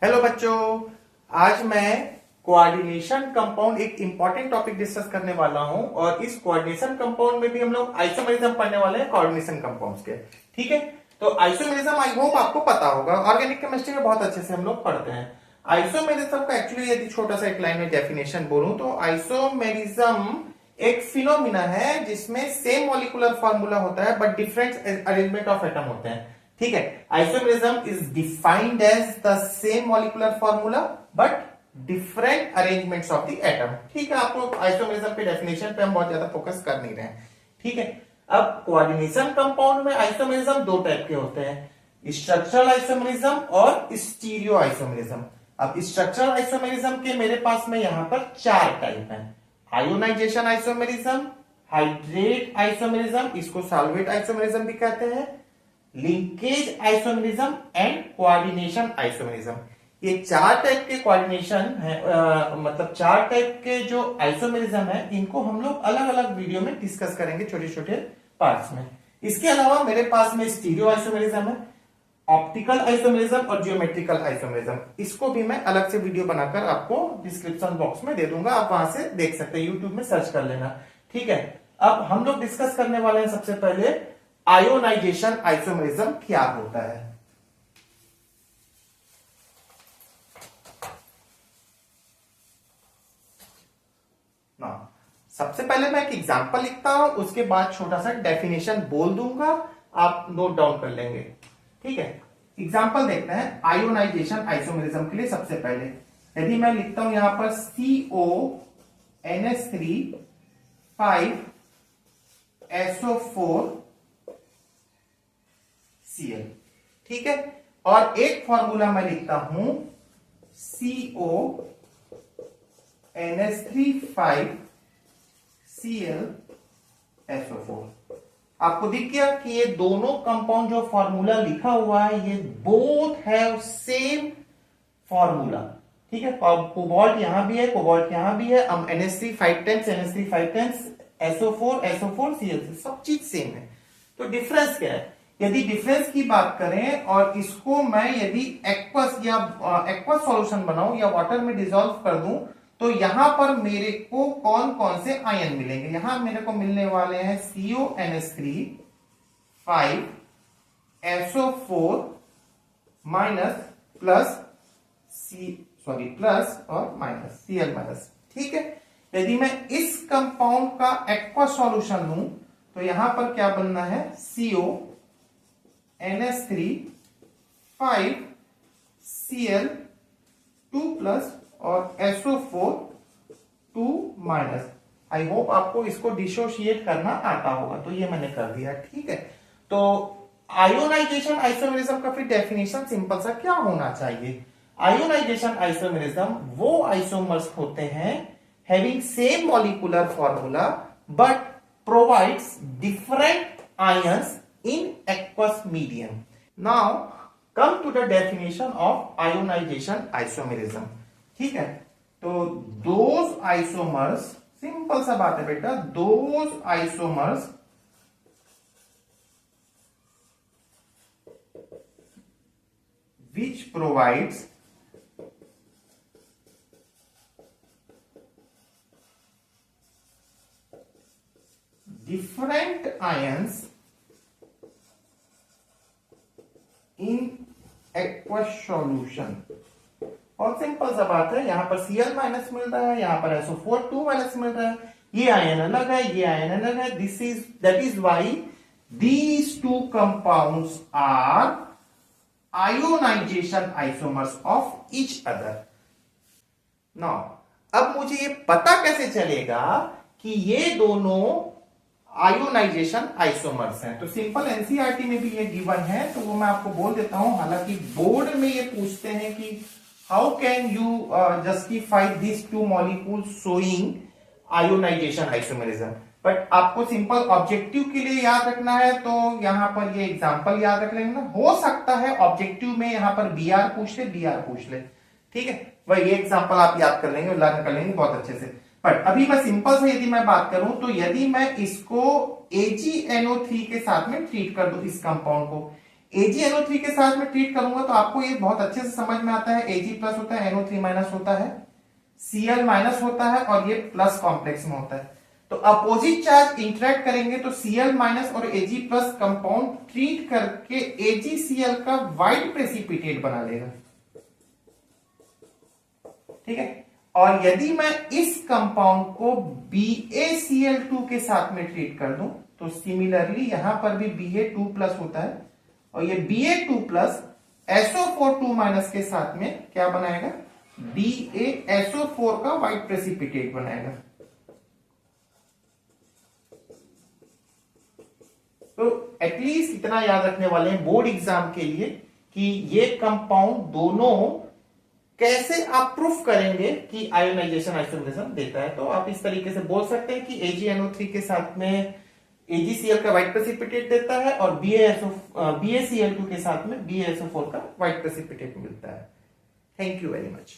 Hello बच्चों, आज मैं कोऑर्डिनेशन कंपाउंड एक इंपॉर्टेंट टॉपिक डिस्कस करने वाला हूं और इस कोऑर्डिनेशन कंपाउंड में भी हम लोग आइसोमेरिज्म पढ़ने वाले हैं कोऑर्डिनेशन कंपाउंड्स के। ठीक है, तो आइसोमेरिज्म आई होप आपको पता होगा, ऑर्गेनिक केमिस्ट्री में बहुत अच्छे से हम लोग पढ़ते हैं। आइसोमेरिज्म का एक्चुअली यदि छोटा सा एक लाइन में डेफिनेशन बोलूं तो आइसोमेरिज्म एक फिनोमिना है जिसमें सेम मॉलिक्यूलर फॉर्मूला होता है but different arrangement of atom होते हैं। ठीक है, isomerism is defined as the same molecular formula but different arrangements of the atom. ठीक है, आपको आइसोमेरिज्म के डेफिनेशन पे हम बहुत ज्यादा फोकस कर नहीं रहे हैं। ठीक है, अब कोऑर्डिनेशन कंपाउंड में आइसोमेरिज्म दो टाइप के होते हैं, स्ट्रक्चरल आइसोमेरिज्म और स्टीरियो आइसोमेरिज्म। अब स्ट्रक्चरल आइसोमेरिज्म के मेरे पास में यहां पर चार टाइप हैं। आयोनाइजेशन आइसोमेरिज्म, हाइड्रेट आइसोमेरिज्म, इसको सॉल्वेट आइसोमेरिज्म भी कहते हैं, linkage isomerism and coordination isomerism. ये चार टाइप के कोऑर्डिनेशन है, मतलब चार टाइप के जो आइसोमेरिज्म है इनको हम लोग अलग अलग वीडियो में डिस्कस करेंगे छोटे छोटे पार्ट्स में। इसके अलावा मेरे पास में स्टीरियो आइसोमेरिज्म है, ऑप्टिकल आइसोमेरिज्म और जियोमेट्रिकल आइसोमेरिज्म। इसको भी मैं अलग से वीडियो बनाकर आपको डिस्क्रिप्शन बॉक्स में दे दूंगा, आप वहां से देख सकते हैं, यूट्यूब में सर्च कर लेना। ठीक है, अब हम लोग डिस्कस करने वाले हैं सबसे पहले आयोनाइजेशन आइसोमेरिज्म क्या होता है। ना, सबसे पहले मैं एक एग्जांपल लिखता हूं, उसके बाद छोटा सा डेफिनेशन बोल दूंगा, आप नोट डाउन कर लेंगे। ठीक है, एग्जांपल देखते हैं आयोनाइजेशन आइसोमेरिज्म के लिए। सबसे पहले यदि मैं लिखता हूं यहां पर CONH3 5SO4 Cl। ठीक है, और एक फॉर्मूला मैं लिखता हूं CONH3 5ClSO4। आपको दिख गया कि ये दोनों कंपाउंड जो फॉर्मूला लिखा हुआ है ये बोथ हैव सेम फॉर्मूला। ठीक है, कोबाल्ट यहां भी है, कोबाल्ट यहां भी है, हम NH3 5 times NH3 5 times SO4 Cl, सब चीज सेम है। तो डिफरेंस क्या है? यदि डिफरेंस की बात करें और इसको मैं यदि एक्वस सॉल्यूशन बनाऊं या वाटर में डिसॉल्व कर दूं तो यहां पर मेरे को कौन कौन से आयन मिलेंगे? यहां मेरे को मिलने वाले हैं CONH3 5SO4 minus plus plus और माइनस Cl माइनस। ठीक है, यदि मैं इस कंपाउंड का एक्वा सॉल्यूशन लूं तो यहां पर क्या बनना है? CONH3 5Cl2 प्लस और SO4 2 माइनस। आई होप आपको इसको डिसोशिएट करना आता होगा, तो ये मैंने कर दिया। ठीक है, तो आयोनाइजेशन आइसोमेरिज्म का फिर डेफिनेशन सिंपल सा क्या होना चाहिए? आयोनाइजेशन आइसोमेरिज्म वो आइसोमर्स होते हैं having same molecular formula but provides different ions in aqueous medium. Now come to the definition of ionization isomerism. ठीक है, तो those isomers, सिंपल सा बात है बेटा, those isomers which provides different ions in aqueous solution. और simple सा बात है, यहां पर Cl माइनस मिल रहा है, यहां पर SO4 2 माइनस मिल रहा है, ये आयन अलग है, ये आयन अलग है। That is why these two compounds are ionization isomers of each other. Now अब मुझे ये पता कैसे चलेगा कि ये दोनों आयोनाइजेशन आइसोमर्स हैं? तो सिंपल एनसीईआरटी में भी ये गिवन है, तो वो मैं आपको बोल देता हूं। हालांकि बोर्ड में ये पूछते हैं कि how can you justify this two molecule showing ionization isomerism, but आपको सिंपल ऑब्जेक्टिव के लिए याद रखना है तो यहां पर ये एग्जांपल याद रख लेंगे। हो सकता है ऑब्जेक्टिव में यहां पर Br पूछ ले। ठीक है, वही ये एग्जांपल आप याद कर लेंगे, लर्न कर लेंगे बहुत अच्छे से। बट अभी मैं सिंपल से यदि मैं बात करूं तो यदि मैं इसको AgNO3 के साथ में ट्रीट कर दूं, इस कंपाउंड को AgNO3 के साथ में ट्रीट करूंगा तो आपको ये बहुत अच्छे से समझ में आता है। Ag प्लस होता है, NO3 माइनस होता है, Cl माइनस होता है और ये प्लस कॉम्प्लेक्स में होता है। तो अपोजिट चार्ज इंटरेक्ट करेंगे तो Cl माइनस और Ag प्लस कंपाउंड ट्रीट करके AgCl का वाइट प्रेसिपिटेट बना लेगा। ठीक है, और यदि मैं इस कंपाउंड को BaCl2 के साथ में ट्रीट कर दूं तो सिमिलरली यहां पर भी Ba2 प्लस होता है और ये Ba2 प्लस SO4 माइनस के साथ में क्या बनाएगा, DaSO4 का व्हाइट प्रेसिपिटेट बनाएगा। तो एटलीस्ट इतना याद रखने वाले हैं बोर्ड एग्जाम के लिए कि ये कंपाउंड दोनों कैसे आप प्रूफ करेंगे कि आयोनाइजेशन आइसोमरेजम देता है। तो आप इस तरीके से बोल सकते हैं कि AgNO3 के साथ में AgCl का व्हाइट प्रेसिपिटेट देता है और BaCl2 के साथ में BaSO4 का व्हाइट प्रेसिपिटेट मिलता है। Thank you very much.